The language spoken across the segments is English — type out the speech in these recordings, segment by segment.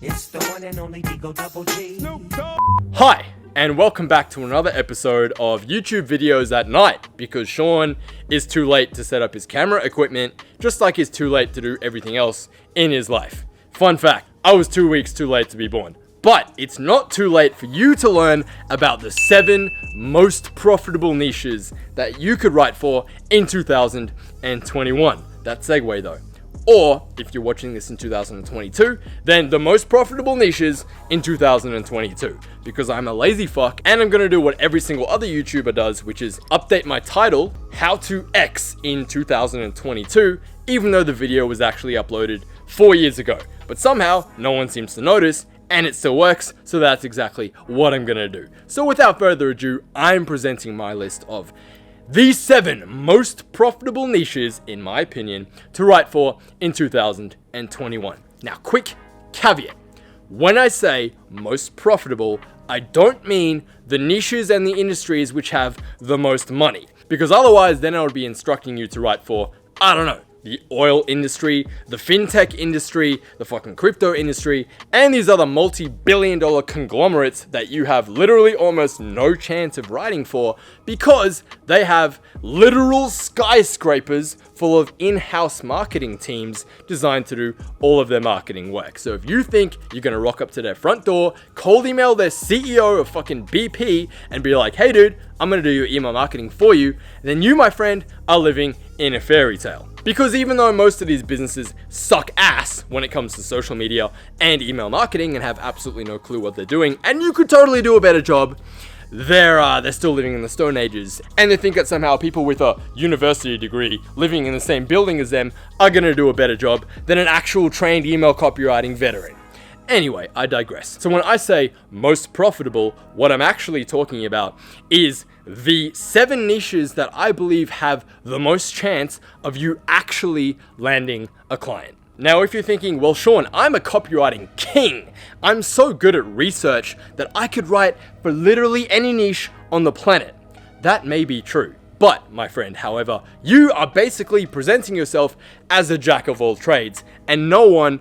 It's the one and only Digo Double G. Hi, and welcome back to another episode of YouTube Videos at Night, because Sean is too late to set up his camera equipment, just like he's too late to do everything else in his life. Fun fact, I was 2 weeks too late to be born. But it's not too late for you to learn about the 7 most profitable niches that you could write for in 2021. That segue though. Or, if you're watching this in 2022, then the most profitable niches in 2022. Because I'm a lazy fuck, and I'm gonna do what every single other YouTuber does, which is update my title, How to X in 2022, even though the video was actually uploaded 4 years ago. But somehow, no one seems to notice, and it still works, so that's exactly what I'm gonna do. So without further ado, I'm presenting my list of the 7 most profitable niches, in my opinion, to write for in 2021. Now, quick caveat. When I say most profitable, I don't mean the niches and the industries which have the most money. Because otherwise, then I would be instructing you to write for, I don't know, the oil industry, the fintech industry, the fucking crypto industry, and these other multi-billion-dollar conglomerates that you have literally almost no chance of writing for because they have literal skyscrapers full of in-house marketing teams designed to do all of their marketing work. So if you think you're gonna rock up to their front door, cold email their CEO of fucking BP and be like, hey dude, I'm gonna do your email marketing for you, then you, my friend, are living in a fairy tale. Because even though most of these businesses suck ass when it comes to social media and email marketing and have absolutely no clue what they're doing, and you could totally do a better job, they're still living in the Stone Ages, and they think that somehow people with a university degree living in the same building as them are gonna do a better job than an actual trained email copywriting veteran. Anyway, I digress. So when I say most profitable, what I'm actually talking about is the 7 niches that I believe have the most chance of you actually landing a client. Now, if you're thinking, well, Sean, I'm a copywriting king. I'm so good at research that I could write for literally any niche on the planet. That may be true. But, my friend, however, you are basically presenting yourself as a jack of all trades, and no one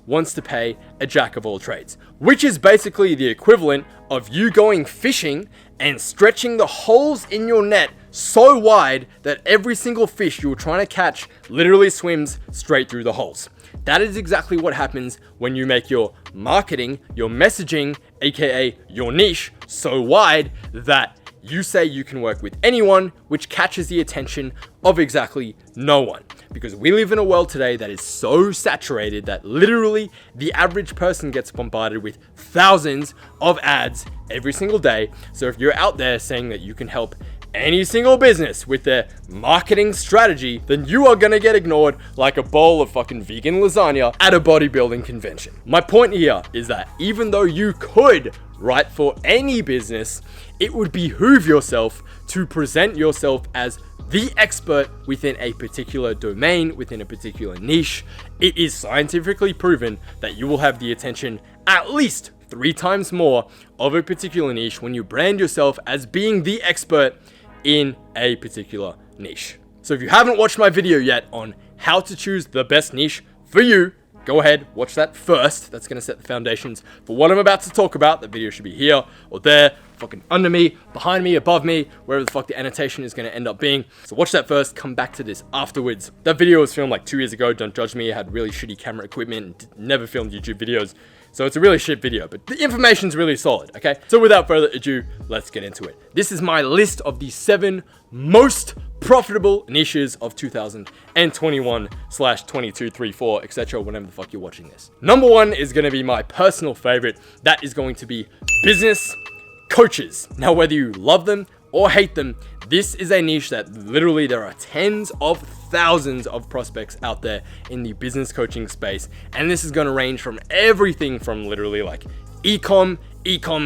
wants to pay a jack of all trades, which is basically the equivalent of you going fishing and stretching the holes in your net so wide that every single fish you're trying to catch literally swims straight through the holes. That is exactly what happens when you make your marketing, your messaging, aka your niche, so wide that you say you can work with anyone, which catches the attention of exactly no one. Because we live in a world today that is so saturated that literally the average person gets bombarded with thousands of ads every single day. So if you're out there saying that you can help any single business with their marketing strategy, then you are gonna get ignored like a bowl of fucking vegan lasagna at a bodybuilding convention. My point here is that even though you could write for any business, it would behoove yourself to present yourself as the expert within a particular domain, within a particular niche. It is scientifically proven that you will have the attention at least 3 times more of a particular niche when you brand yourself as being the expert in a particular niche. So if you haven't watched my video yet on how to choose the best niche for you, go ahead, watch that first. That's going to set the foundations for what I'm about to talk about. The video should be here or there, fucking under me, behind me, above me, wherever the fuck the annotation is going to end up being. So watch that first, come back to this afterwards. That video was filmed like 2 years ago. Don't judge me. I had really shitty camera equipment and never filmed YouTube videos. So it's a really shit video, but the information's really solid, okay? So without further ado, let's get into it. This is my list of the 7 most profitable niches of 2021/22, 3, 4, etc. whenever the fuck you're watching this. Number 1 is going to be my personal favorite. That is going to be business coaches. Now, whether you love them or hate them, this is a niche that literally there are tens of thousands of prospects out there in the business coaching space. And this is going to range from everything from literally like e-com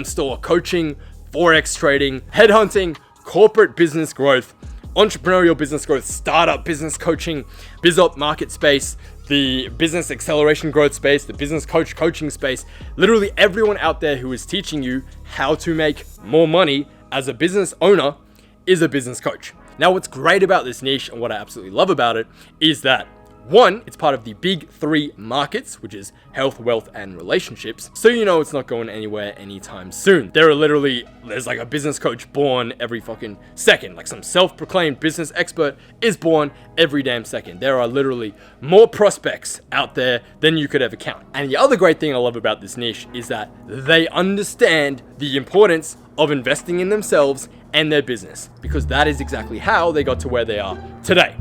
store coaching, forex trading, headhunting, corporate business growth, entrepreneurial business growth, startup business coaching, BizOp market space, the business acceleration growth space, the business coaching space. Literally everyone out there who is teaching you how to make more money as a business owner is a business coach. Now, what's great about this niche and what I absolutely love about it is that One, it's part of the big three markets, which is health, wealth, and relationships. So you know it's not going anywhere anytime soon. There's like a business coach born every fucking second. Like some self-proclaimed business expert is born every damn second. There are literally more prospects out there than you could ever count. And the other great thing I love about this niche is that they understand the importance of investing in themselves and their business, because that is exactly how they got to where they are today.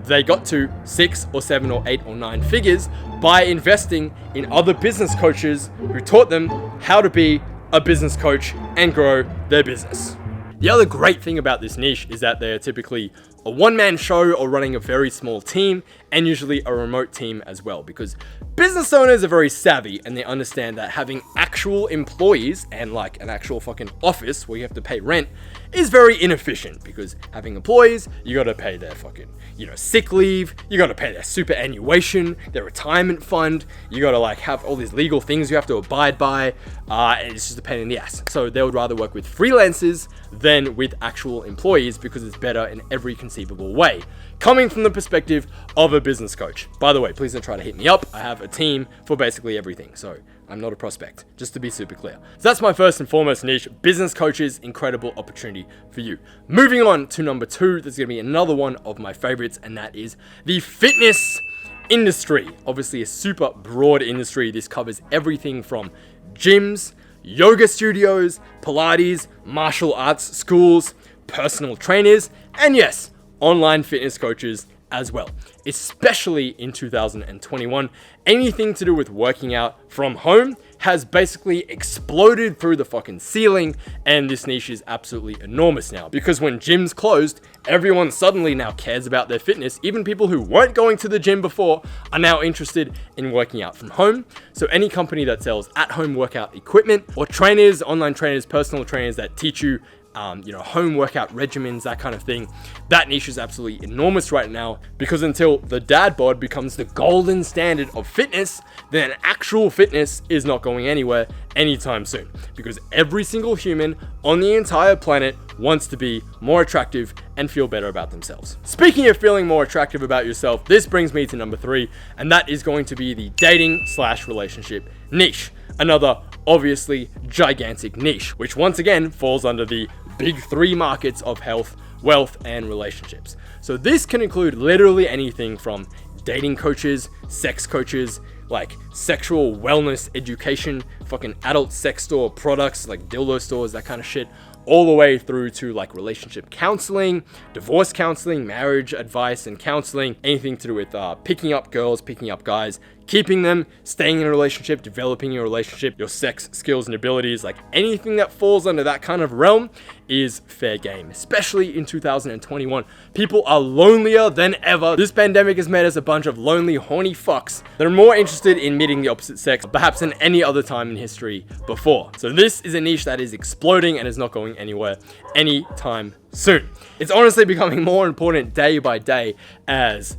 They got to 6 or 7 or 8 or 9 figures by investing in other business coaches who taught them how to be a business coach and grow their business. The other great thing about this niche is that they're typically a one-man show or running a very small team, and usually a remote team as well, because business owners are very savvy and they understand that having actual employees and like an actual fucking office where you have to pay rent is very inefficient, because having employees, you gotta pay their fucking, sick leave, you gotta pay their superannuation, their retirement fund, you gotta like have all these legal things you have to abide by, and it's just a pain in the ass. So they would rather work with freelancers than with actual employees, because it's better in every conceivable way, coming from the perspective of a business coach. By the way, please don't try to hit me up. I have a team for basically everything, so I'm not a prospect, just to be super clear. So that's my first and foremost niche, business coaches, incredible opportunity for you. Moving on to number 2, there's gonna be another one of my favorites, and that is the fitness industry. Obviously a super broad industry. This covers everything from gyms, yoga studios, Pilates, martial arts schools, personal trainers, and yes, online fitness coaches as well. Especially in 2021, anything to do with working out from home has basically exploded through the fucking ceiling, and this niche is absolutely enormous now, because when gyms closed, everyone suddenly now cares about their fitness. Even people who weren't going to the gym before are now interested in working out from home. So any company that sells at-home workout equipment, or trainers, online trainers, personal trainers that teach you home workout regimens, that kind of thing. That niche is absolutely enormous right now, because until the dad bod becomes the golden standard of fitness, then actual fitness is not going anywhere anytime soon, because every single human on the entire planet wants to be more attractive and feel better about themselves. Speaking of feeling more attractive about yourself, this brings me to number 3, and that is going to be the dating/relationship niche. Another obviously gigantic niche, which once again falls under the big 3 markets of health, wealth, and relationships. So this can include literally anything from dating coaches, sex coaches, like sexual wellness education, fucking adult sex store products like dildo stores, that kind of shit, all the way through to like relationship counseling, divorce counseling, marriage advice and counseling, anything to do with picking up girls, picking up guys, keeping them, staying in a relationship, developing your relationship, your sex skills and abilities. Like anything that falls under that kind of realm is fair game, especially in 2021. People are lonelier than ever. This pandemic has made us a bunch of lonely, horny fucks that are more interested in meeting the opposite sex perhaps than any other time in history before. So this is a niche that is exploding and is not going anywhere anytime soon. It's honestly becoming more important day by day as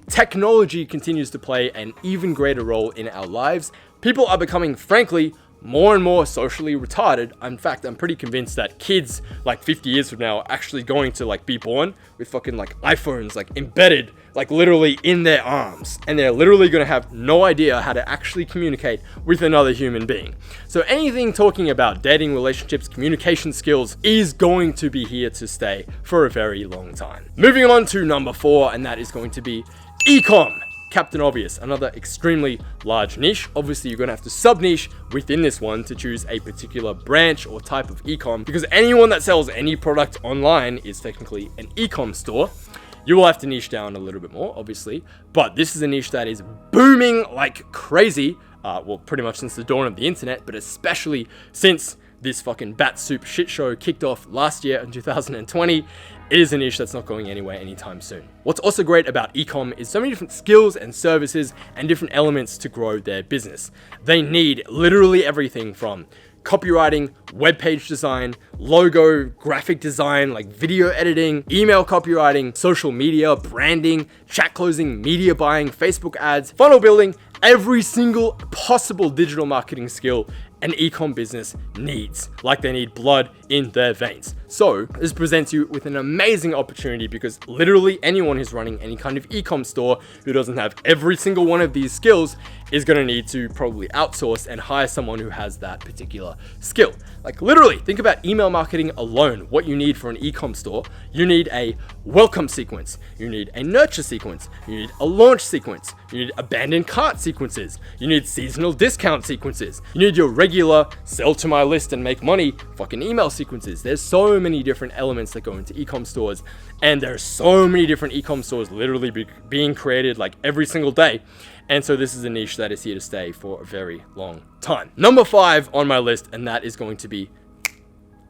technology continues to play an even greater role in our lives. People are becoming, frankly, more and more socially retarded. In fact, I'm pretty convinced that kids like 50 years from now are actually going to like be born with fucking like iPhones like embedded like literally in their arms, and they're literally going to have no idea how to actually communicate with another human being. So anything talking about dating, relationships, communication skills is going to be here to stay for a very long time. Moving on to number 4, and that is going to be e-com. Captain Obvious, another extremely large niche. Obviously, you're going to have to sub-niche within this one to choose a particular branch or type of e-com, because anyone that sells any product online is technically an e-com store. You will have to niche down a little bit more, obviously, but this is a niche that is booming like crazy. Well, pretty much since the dawn of the internet, but especially since this fucking bat soup shit show kicked off last year in 2020. It is a niche that's not going anywhere anytime soon. What's also great about e-com is so many different skills and services and different elements to grow their business. They need literally everything from copywriting, web page design, logo, graphic design, like video editing, email copywriting, social media, branding, chat closing, media buying, Facebook ads, funnel building, every single possible digital marketing skill an e-com business needs. Like they need blood in their veins. So this presents you with an amazing opportunity because literally anyone who's running any kind of e-com store who doesn't have every single one of these skills is going to need to probably outsource and hire someone who has that particular skill. Like literally, think about email marketing alone. What you need for an e-com store, you need a welcome sequence, you need a nurture sequence, you need a launch sequence, you need abandoned cart sequences, you need seasonal discount sequences, you need your regular sell to my list and make money fucking email sequences. There's so many different elements that go into e-com stores, and there's so many different e-com stores literally being created like every single day. And so this is a niche that is here to stay for a very long time. Number 5 on my list, and that is going to be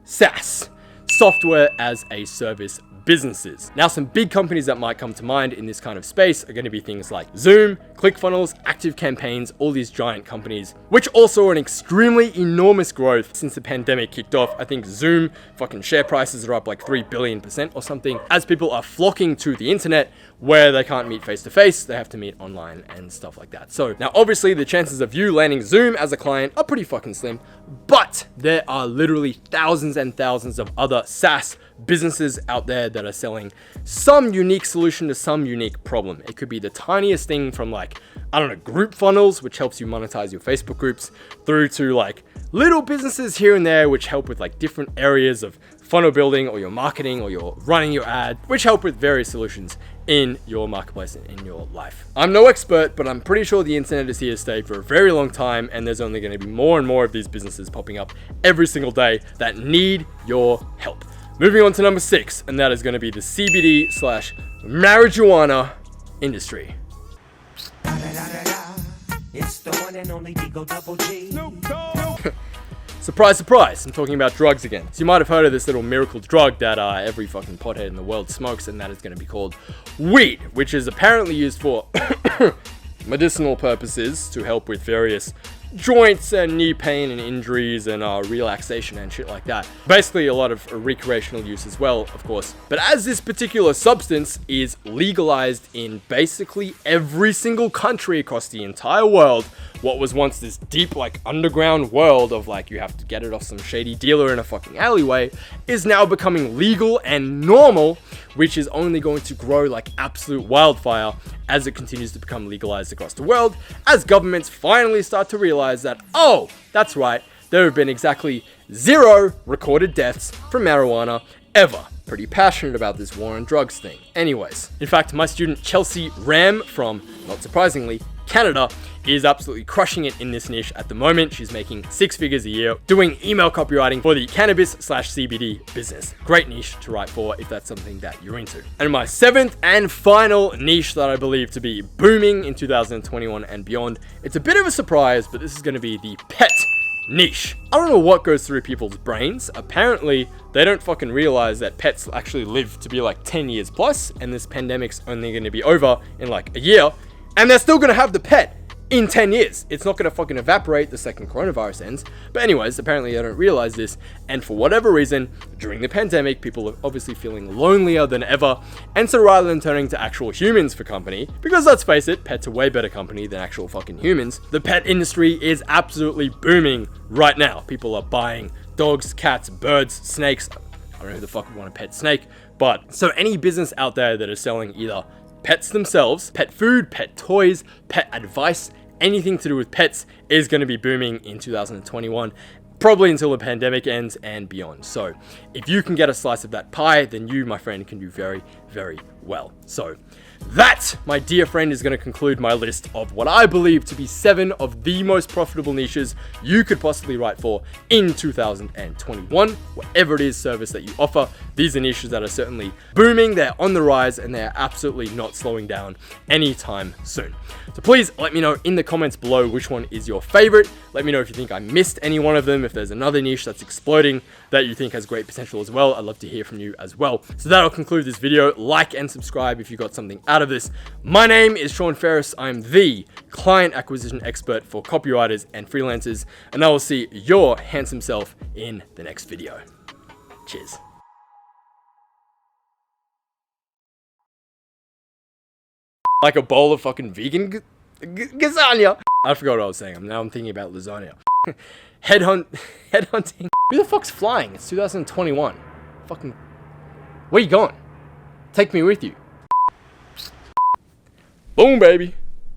SaaS, software as a service businesses. Now, some big companies that might come to mind in this kind of space are going to be things like Zoom, ClickFunnels, ActiveCampaigns, all these giant companies, which also are an extremely enormous growth since the pandemic kicked off. I think Zoom fucking share prices are up like 3 billion% or something, as people are flocking to the internet where they can't meet face to face, they have to meet online and stuff like that. So now obviously the chances of you landing Zoom as a client are pretty fucking slim, but there are literally thousands and thousands of other SaaS businesses out there that are selling some unique solution to some unique problem. It could be the tiniest thing from like, I don't know, group funnels, which helps you monetize your Facebook groups, through to like little businesses here and there, which help with like different areas of funnel building or your marketing or your running your ad, which help with various solutions in your marketplace and in your life. I'm no expert, but I'm pretty sure the internet is here to stay for a very long time, and there's only going to be more and more of these businesses popping up every single day that need your help. Moving on to number 6, and that is going to be the CBD/marijuana industry. It's the one and only Digo Double G. Surprise, surprise, I'm talking about drugs again. So you might have heard of this little miracle drug that every fucking pothead in the world smokes, and that is going to be called weed, which is apparently used for medicinal purposes to help with various joints and knee pain and injuries and relaxation and shit like that. Basically a lot of recreational use as well, of course. But as this particular substance is legalized in basically every single country across the entire world, what was once this deep like underground world of like you have to get it off some shady dealer in a fucking alleyway is now becoming legal and normal, which is only going to grow like absolute wildfire as it continues to become legalized across the world, as governments finally start to realize that, oh, that's right, there have been exactly 0 recorded deaths from marijuana ever. Pretty passionate about this war on drugs thing. Anyways, in fact, my student Chelsea Ram from, not surprisingly, Canada, is absolutely crushing it in this niche at the moment. She's making 6 figures a year doing email copywriting for the cannabis/CBD business. Great niche to write for if that's something that you're into. And my 7th and final niche that I believe to be booming in 2021 and beyond, it's a bit of a surprise, but this is going to be the pet niche. I don't know what goes through people's brains. Apparently, they don't fucking realize that pets actually live to be like 10 years plus, and this pandemic's only going to be over in like a year, and they're still going to have the pet in 10 years. It's not going to fucking evaporate the second coronavirus ends. But anyways, apparently they don't realize this. And for whatever reason, during the pandemic, people are obviously feeling lonelier than ever. And so rather than turning to actual humans for company, because let's face it, pets are way better company than actual fucking humans, the pet industry is absolutely booming right now. People are buying dogs, cats, birds, snakes. I don't know who the fuck would want a pet snake. But so any business out there that is selling either pets themselves, pet food, pet toys, pet advice, anything to do with pets is going to be booming in 2021, probably until the pandemic ends and beyond. So if you can get a slice of that pie, then you, my friend, can do very, very well. So that, my dear friend, is going to conclude my list of what I believe to be 7 of the most profitable niches you could possibly write for in 2021. Whatever it is service that you offer, these are niches that are certainly booming, they're on the rise, and they're absolutely not slowing down anytime soon. So please let me know in the comments below which one is your favorite. Let me know if you think I missed any one of them, if there's another niche that's exploding that you think has great potential as well. I'd love to hear from you as well. So that'll conclude this video. Like and subscribe if you got something out of this. My name is Sean Ferris. I'm the client acquisition expert for copywriters and freelancers, and I will see your handsome self in the next video. Cheers. Like a bowl of fucking vegan lasagna. I forgot what I was saying. Now I'm thinking about lasagna. Headhunting. Who the fuck's flying? It's 2021. Fucking... Where you going? Take me with you. Boom, baby.